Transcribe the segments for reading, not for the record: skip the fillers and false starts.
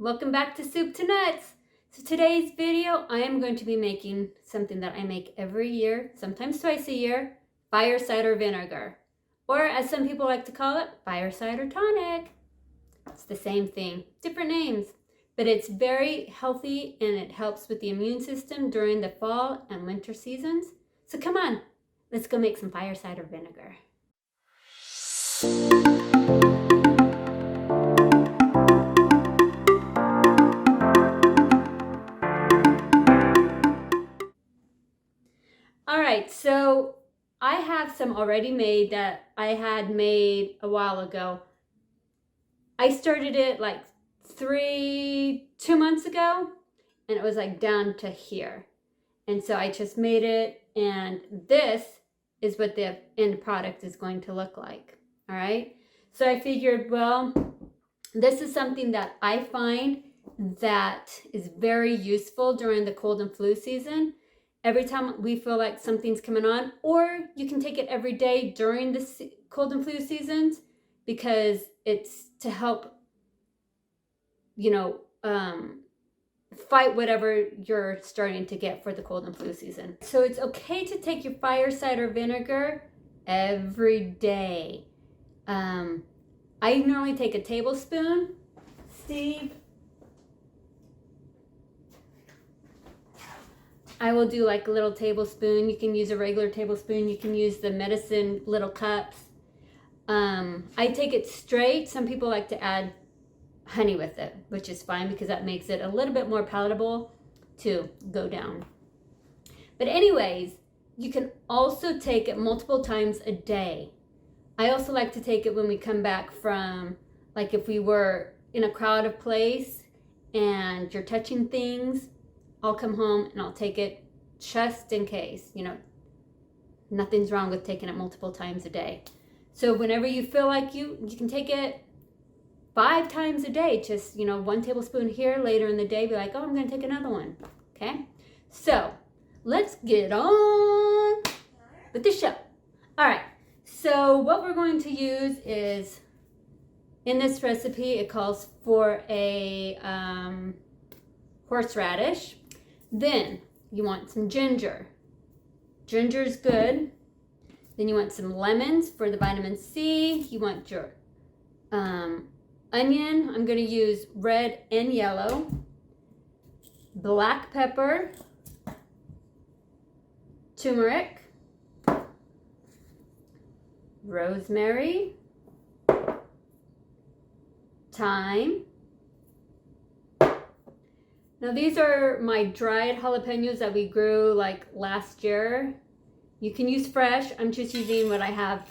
Welcome back to Soup to Nuts. So today's video, I am going to be making something that I make every year, sometimes twice a year, fire cider vinegar. Or as some people like to call it, fire cider tonic. It's the same thing, different names. But it's very healthy and it helps with the immune system during the fall and winter seasons. So come on, let's go make some fire cider vinegar. Alright, so I have some already made that I had made a while ago. I started it like 2 months ago, and it was like down to here. And so I just made it, and this is what the end product is going to look like. Alright, so I figured, well, this is something that I find that is very useful during the cold and flu season. Every time we feel like something's coming on, or you can take it every day during the cold and flu seasons, because it's to help, fight whatever you're starting to get for the cold and flu season. So it's okay to take your fire cider vinegar every day. I normally take a tablespoon. Steve, I will do like a little tablespoon. You can use a regular tablespoon. You can use the medicine little cups. I take it straight. Some people like to add honey with it, which is fine because that makes it a little bit more palatable to go down. But anyways, you can also take it multiple times a day. I also like to take it when we come back from, like if we were in a crowded place and you're touching things, I'll come home and I'll take it just in case, nothing's wrong with taking it multiple times a day. So whenever you feel like you can take it 5 times a day, just, 1 tablespoon here, later in the day, be like, oh, I'm going to take another one. Okay. So let's get on with the show. All right. So what we're going to use is, in this recipe, it calls for a horseradish. Then you want some ginger. Ginger's good. Then you want some lemons for the vitamin C. You want your onion. I'm going to use red and yellow. Black pepper. Turmeric. Rosemary. Thyme. Now these are my dried jalapenos that we grew like last year. You can use fresh. I'm just using what I have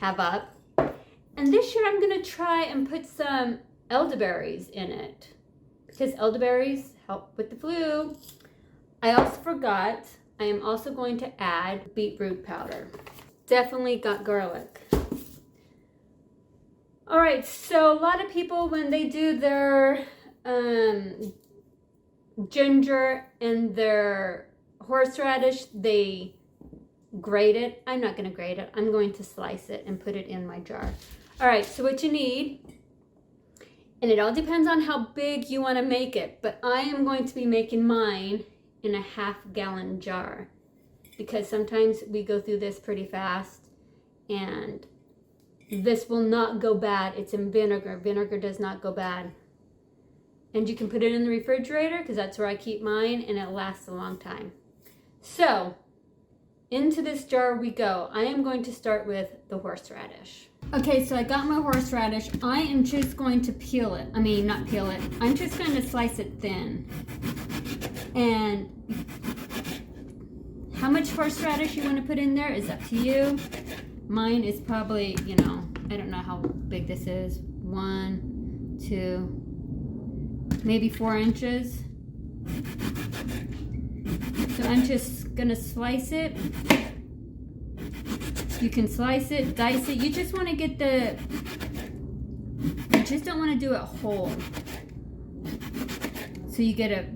up. And this year I'm going to try and put some elderberries in it, because elderberries help with the flu. I also forgot, I am also going to add beetroot powder. Definitely got garlic. All right, so a lot of people, when they do their ginger and their horseradish, they grate it. I'm not going to grate it. I'm going to slice it and put it in my jar. All right, so what you need, and it all depends on how big you want to make it, but I am going to be making mine in a 1/2 gallon jar, because sometimes we go through this pretty fast, and this will not go bad. It's in vinegar. Vinegar does not go bad. And you can put it in the refrigerator, because that's where I keep mine, and it lasts a long time. So into this jar we go. I am going to start with the horseradish. Okay, so I got my horseradish. I am just going to peel it. I mean, not peel it. I'm just going to slice it thin. And how much horseradish you want to put in there is up to you. Mine is probably, I don't know how big this is. 1, 2, maybe 4 inches. So I'm just gonna slice it. You can slice it, dice it. You just want to get you just don't want to do it whole. So you get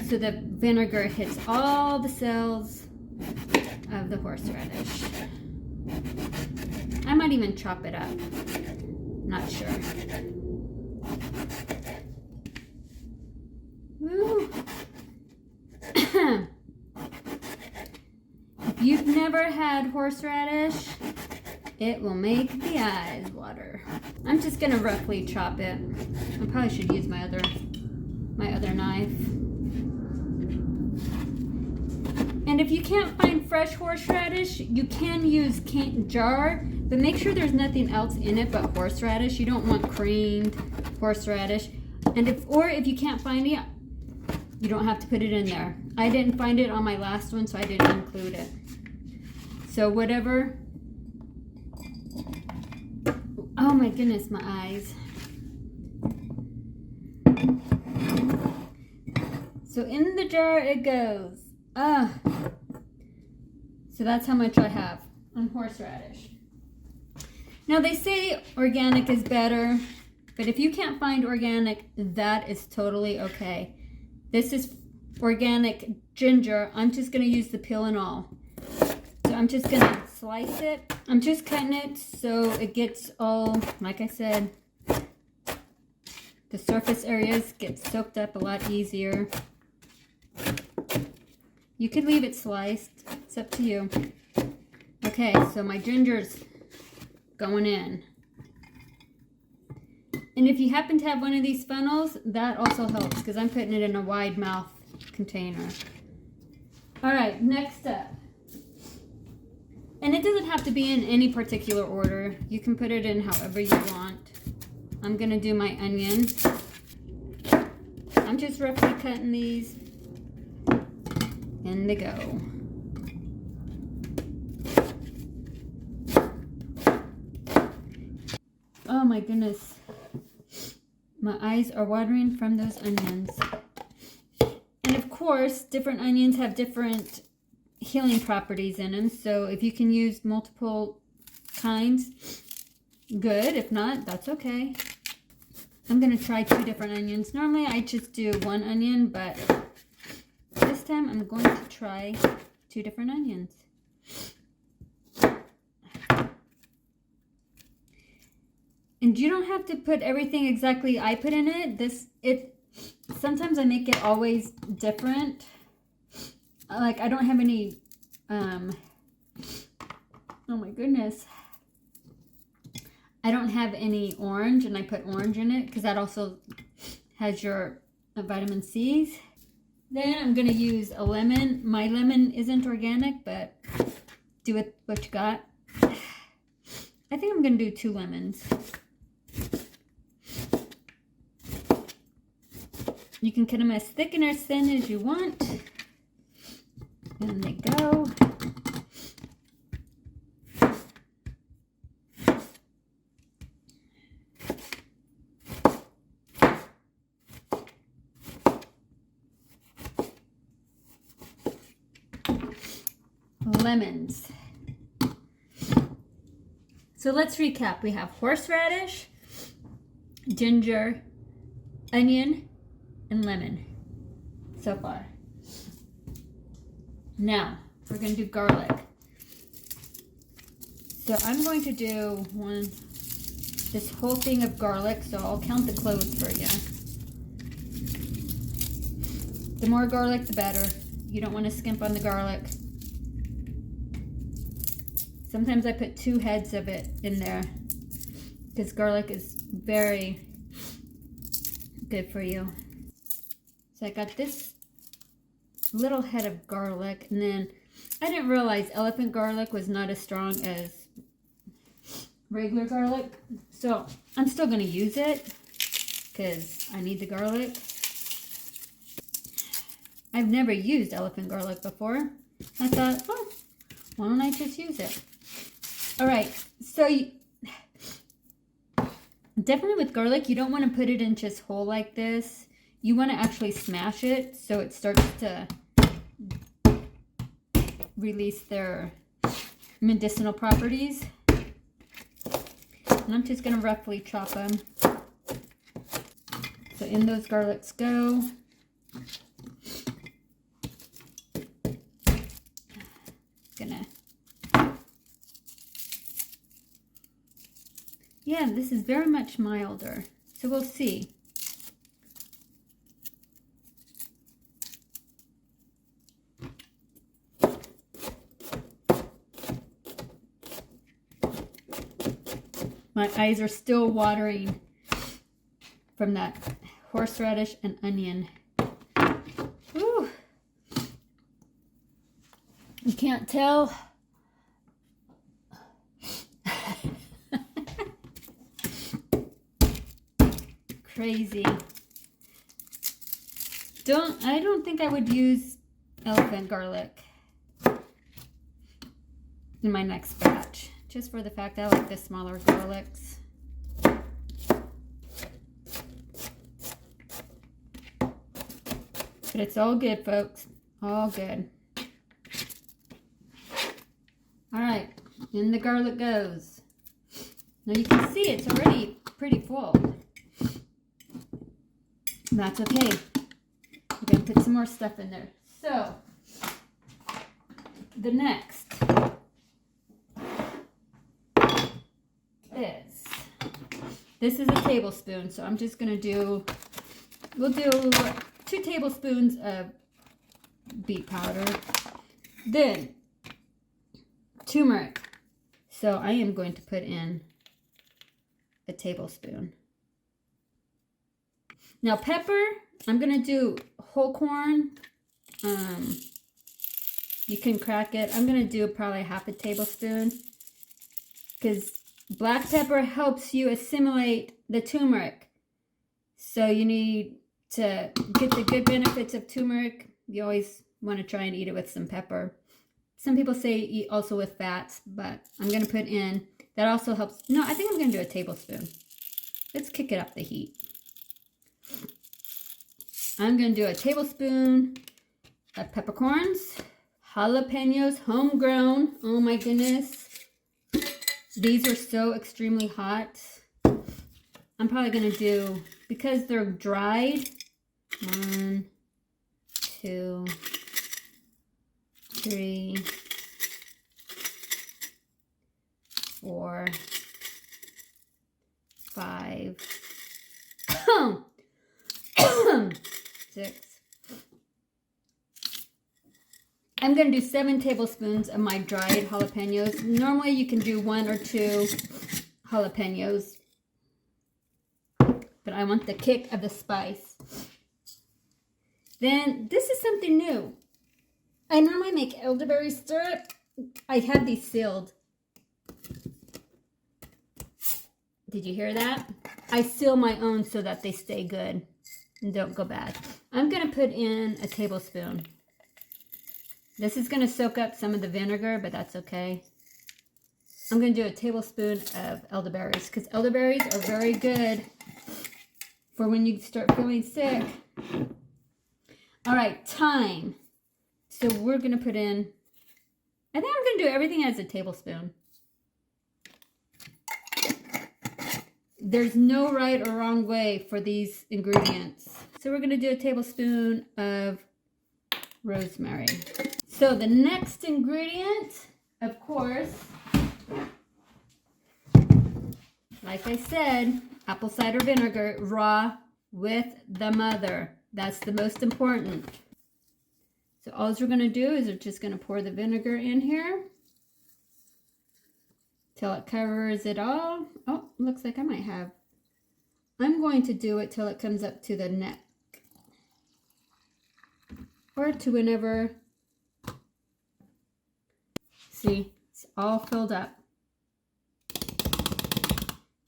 so the vinegar hits all the cells of the horseradish. I might even chop it up. Not sure. never had horseradish, it will make the eyes water. I'm just gonna roughly chop it. I probably should use my other knife. And if you can't find fresh horseradish, you can use jar, but make sure there's nothing else in it but horseradish. You don't want creamed horseradish. And if you can't find it, you don't have to put it in there. I didn't find it on my last one, so I didn't include it. So whatever. Oh my goodness, my eyes. So in the jar it goes. So that's how much I have on horseradish. Now they say organic is better, but if you can't find organic, that is totally okay. This is organic ginger. I'm just gonna use the peel and all. So I'm just gonna slice it. I'm just cutting it so it gets all, like I said, the surface areas get soaked up a lot easier. You could leave it sliced, it's up to you. Okay, so my ginger's going in. And if you happen to have one of these funnels, that also helps because I'm putting it in a wide mouth container. All right, next up. And it doesn't have to be in any particular order. You can put it in however you want. I'm gonna do my onions. I'm just roughly cutting these. In they go. Oh my goodness. My eyes are watering from those onions. And of course, different onions have different healing properties in them. So if you can use multiple kinds, good. If not, that's okay. I'm going to try 2 different onions. Normally I just do 1 onion, but this time I'm going to try 2 different onions. And you don't have to put everything exactly I put in it. Sometimes I make it always different. Like I don't have any, oh my goodness. I don't have any orange and I put orange in it because that also has your vitamin C's. Then I'm going to use a lemon. My lemon isn't organic, but do with what you got. I think I'm going to do 2 lemons. You can cut them as thick and as thin as you want. And they go. Lemons. So let's recap. We have horseradish, ginger, onion, and lemon so far. Now we're going to do garlic. So I'm going to do this whole thing of garlic, so I'll count the cloves for you. The more garlic, the better. You don't want to skimp on the garlic. Sometimes I put 2 heads of it in there because garlic is very good for you. So I got this little head of garlic, and then I didn't realize elephant garlic was not as strong as regular garlic. So I'm still going to use it because I need the garlic. I've never used elephant garlic before. I thought, oh, why don't I just use it? All right, so definitely with garlic, you don't want to put it in just whole like this. You want to actually smash it so it starts to release their medicinal properties. And I'm just going to roughly chop them. So in those garlics go. Yeah, this is very much milder, so we'll see. My eyes are still watering from that horseradish and onion. Whew. You can't tell. Crazy. I don't think I would use elephant garlic in my next batch, just for the fact I like the smaller garlics. But it's all good, folks. All good. All right, in the garlic goes. Now you can see it's already pretty full. That's okay. I'm gonna put some more stuff in there. So, the next is, this is a tablespoon, so I'm just gonna do, we'll do 2 tablespoons of beet powder. Then, turmeric. So I am going to put in a tablespoon. Now pepper, I'm going to do whole corn. You can crack it. I'm going to do probably half a tablespoon because black pepper helps you assimilate the turmeric. So you need to get the good benefits of turmeric. You always want to try and eat it with some pepper. Some people say eat also with fats, but I'm going to put in, that also helps. No, I think I'm going to do a tablespoon. Let's kick it up the heat. I'm going to do a tablespoon of peppercorns, jalapenos, homegrown. Oh my goodness. These are so extremely hot. I'm probably going to do, because they're dried, 1, 2, 3, 4, 5, 6. I'm going to do 7 tablespoons of my dried jalapenos. Normally you can do 1 or 2 jalapenos, but I want the kick of the spice. Then this is something new. I normally make elderberry syrup. I have these sealed. Did you hear that? I seal my own so that they stay good and don't go bad. I'm going to put in a tablespoon. This is going to soak up some of the vinegar, but that's okay. I'm going to do a tablespoon of elderberries because elderberries are very good for when you start feeling sick. All right, thyme. So we're going to put in, I think I'm going to do everything as a tablespoon. There's no right or wrong way for these ingredients. So we're going to do a tablespoon of rosemary. So the next ingredient, of course, like I said, apple cider vinegar, raw with the mother. That's the most important. So all we're going to do is we're just going to pour the vinegar in here till it covers it all. Oh, looks like I might have. I'm going to do it till it comes up to the neck. Or to whenever. See, it's all filled up.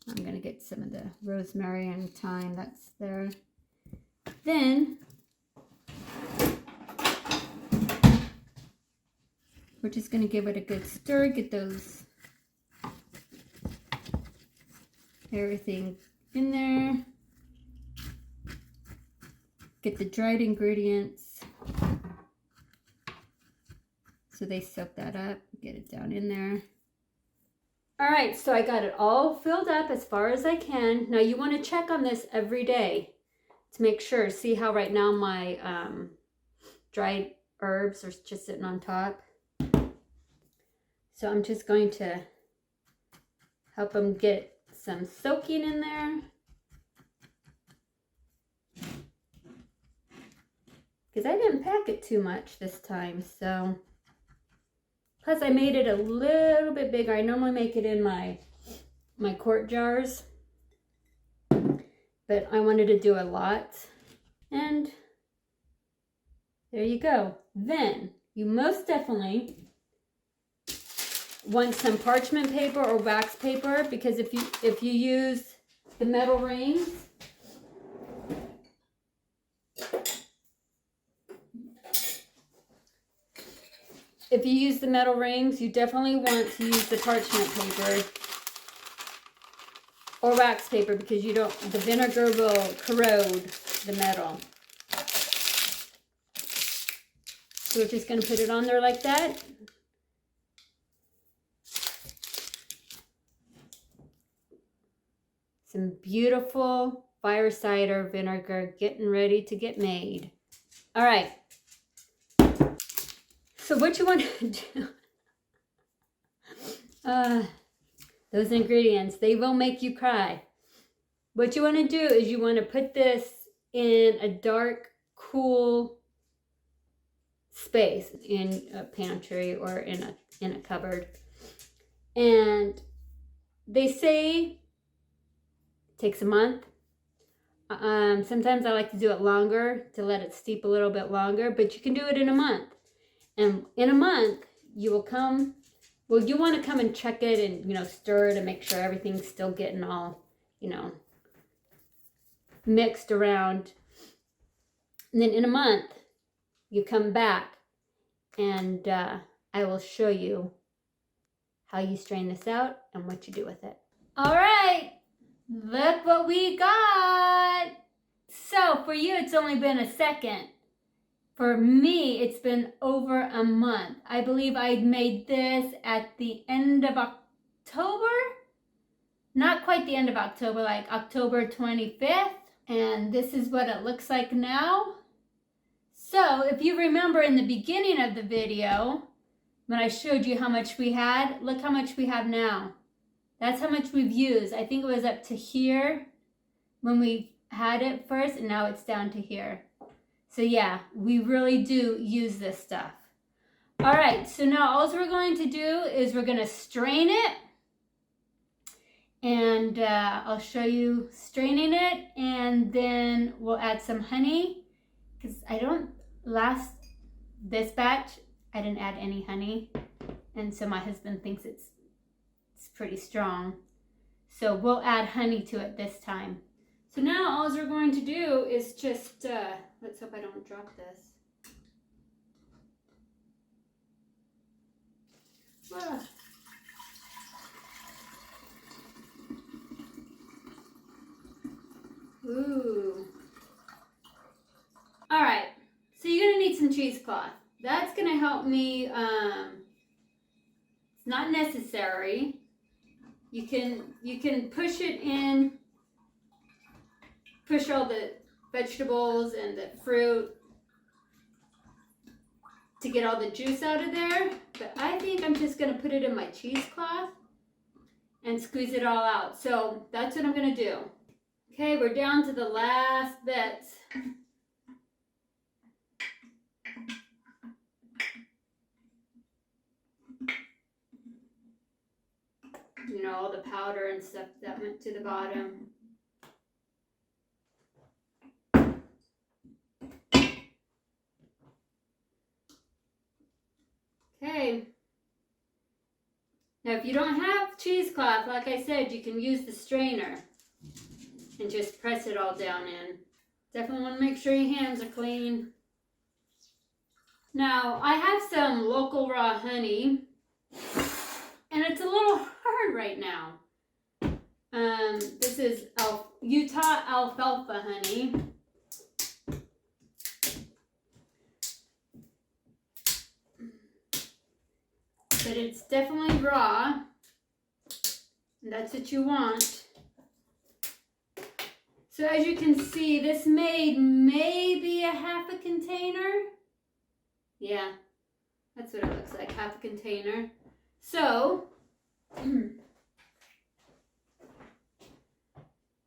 I'm going to get some of the rosemary and thyme that's there. Then we're just going to give it a good stir, get those, everything in there. Get the dried ingredients so they soak that up. Get it down in there. All right, so I got it all filled up as far as I can. Now you want to check on this every day to make sure. See how right now my dried herbs are just sitting on top. So I'm just going to help them get some soaking in there. Because I didn't pack it too much this time, so. Plus I made it a little bit bigger. I normally make it in my my quart jars, but I wanted to do a lot. And there you go. Then you most definitely want some parchment paper or wax paper, because if you use the metal rings, you definitely want to use the parchment paper or wax paper, because the vinegar will corrode the metal. So we're just going to put it on there like that. Some beautiful fire cider vinegar getting ready to get made. All right. So what you want to do, those ingredients, they will make you cry. What you want to do is you want to put this in a dark, cool space, in a pantry or in a cupboard. And they say it takes a month. Sometimes I like to do it longer, to let it steep a little bit longer, but you can do it in a month. And in a month, you will come, well, you want to come and check it and, stir it and make sure everything's still getting all, mixed around. And then in a month, you come back and I will show you how you strain this out and what you do with it. All right, look what we got. So for you, it's only been a second. For me, it's been over a month. I believe I made this at the end of October. Not quite the end of October, like October 25th. And this is what it looks like now. So if you remember in the beginning of the video, when I showed you how much we had, look how much we have now. That's how much we've used. I think it was up to here when we had it first, and now it's down to here. So yeah, we really do use this stuff. All right, so now all we're going to do is we're going to strain it. And I'll show you straining it, and then we'll add some honey, because this batch, I didn't add any honey. And so my husband thinks it's pretty strong. So we'll add honey to it this time. So now all we're going to do is just, let's hope I don't drop this. Ah. Ooh. All right, so you're gonna need some cheesecloth. That's gonna help me, it's not necessary. You can push it in, push all the vegetables and the fruit to get all the juice out of there. But I think I'm just gonna put it in my cheesecloth and squeeze it all out. So that's what I'm gonna do. Okay, we're down to the last bits. All the powder and stuff that went to the bottom. Okay. Now if you don't have cheesecloth, like I said, you can use the strainer and just press it all down in. Definitely want to make sure your hands are clean. Now I have some local raw honey, and it's a little hard right now. This is Utah alfalfa honey. But it's definitely raw. And that's what you want. So as you can see, this made maybe a half a container. Yeah, that's what it looks like, half a container. So,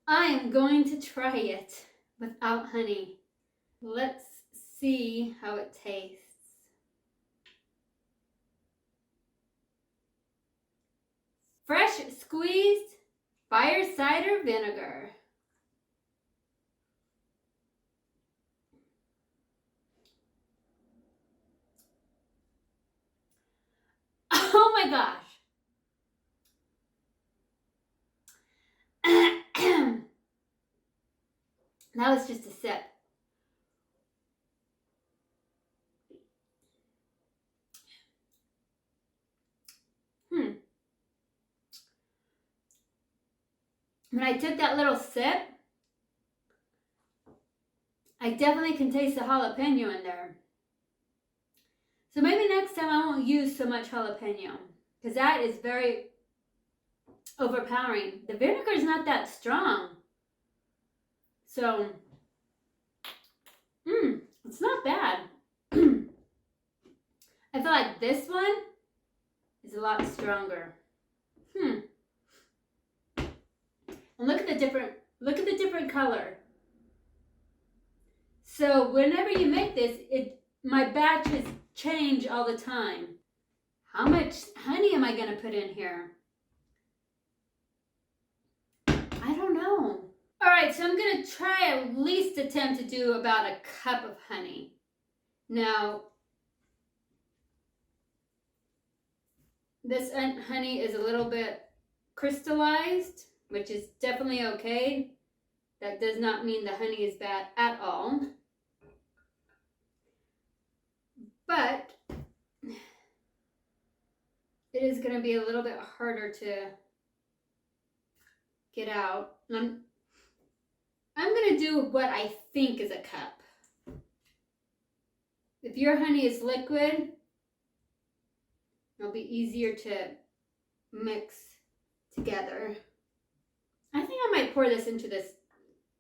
I am going to try it without honey. Let's see how it tastes. Fresh squeezed Fire cider vinegar. Oh my gosh. That was just a sip. When I took that little sip, I definitely can taste the jalapeno in there. So maybe next time I won't use so much jalapeno, because that is very overpowering. The vinegar is not that strong. So, it's not bad. I feel like this one is a lot stronger. And look at the different color. So whenever you make this, my batches change all the time. How much honey am I going to put in here? I don't know. All right, so I'm going to try at least attempt to do about a cup of honey. Now, this honey is a little bit crystallized, which is definitely okay. That does not mean the honey is bad at all. But it is going to be a little bit harder to get out. And I'm going to do what I think is a cup. If your honey is liquid, it'll be easier to mix together. I think I might pour this into this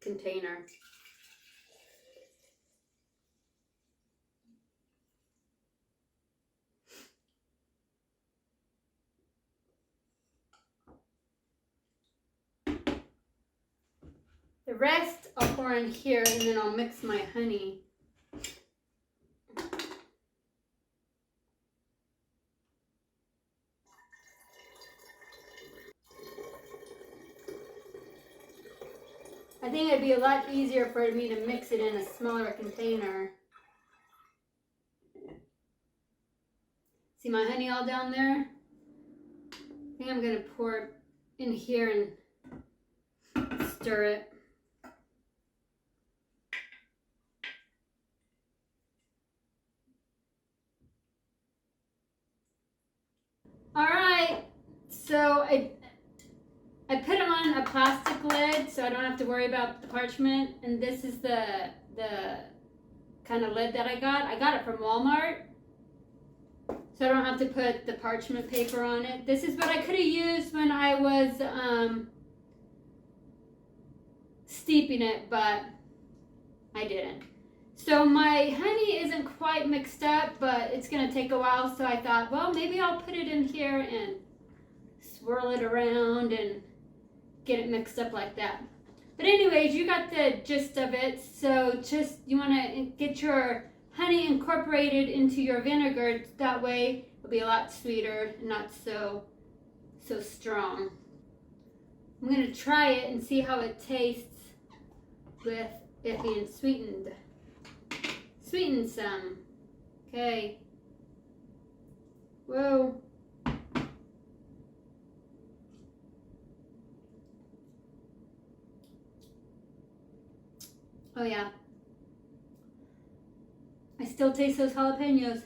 container. The rest I'll pour in here, and then I'll mix my honey. I think it'd be a lot easier for me to mix it in a smaller container. See my honey all down there? I think I'm going to pour it in here and stir it. All right, so I put it on a plastic lid so I don't have to worry about the parchment. And this is the kind of lid that I got. I got it from Walmart, so I don't have to put the parchment paper on it. This is what I could have used when I was steeping it, but I didn't. So my honey isn't quite mixed up, but it's going to take a while. So I thought, well, maybe I'll put it in here and swirl it around and get it mixed up like that. But anyways, you got the gist of it. So just, you want to get your honey incorporated into your vinegar. That way it'll be a lot sweeter and not so strong. I'm going to try it and see how it tastes with it being sweetened. Sweeten some. Okay. Whoa. Oh yeah. I still taste those jalapenos.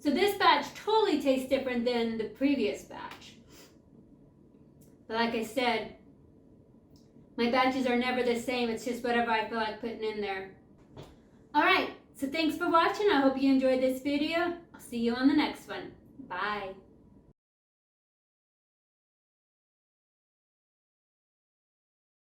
So this batch totally tastes different than the previous batch. But like I said, my batches are never the same. It's just whatever I feel like putting in there. Alright, so thanks for watching. I hope you enjoyed this video. I'll see you on the next one. Bye.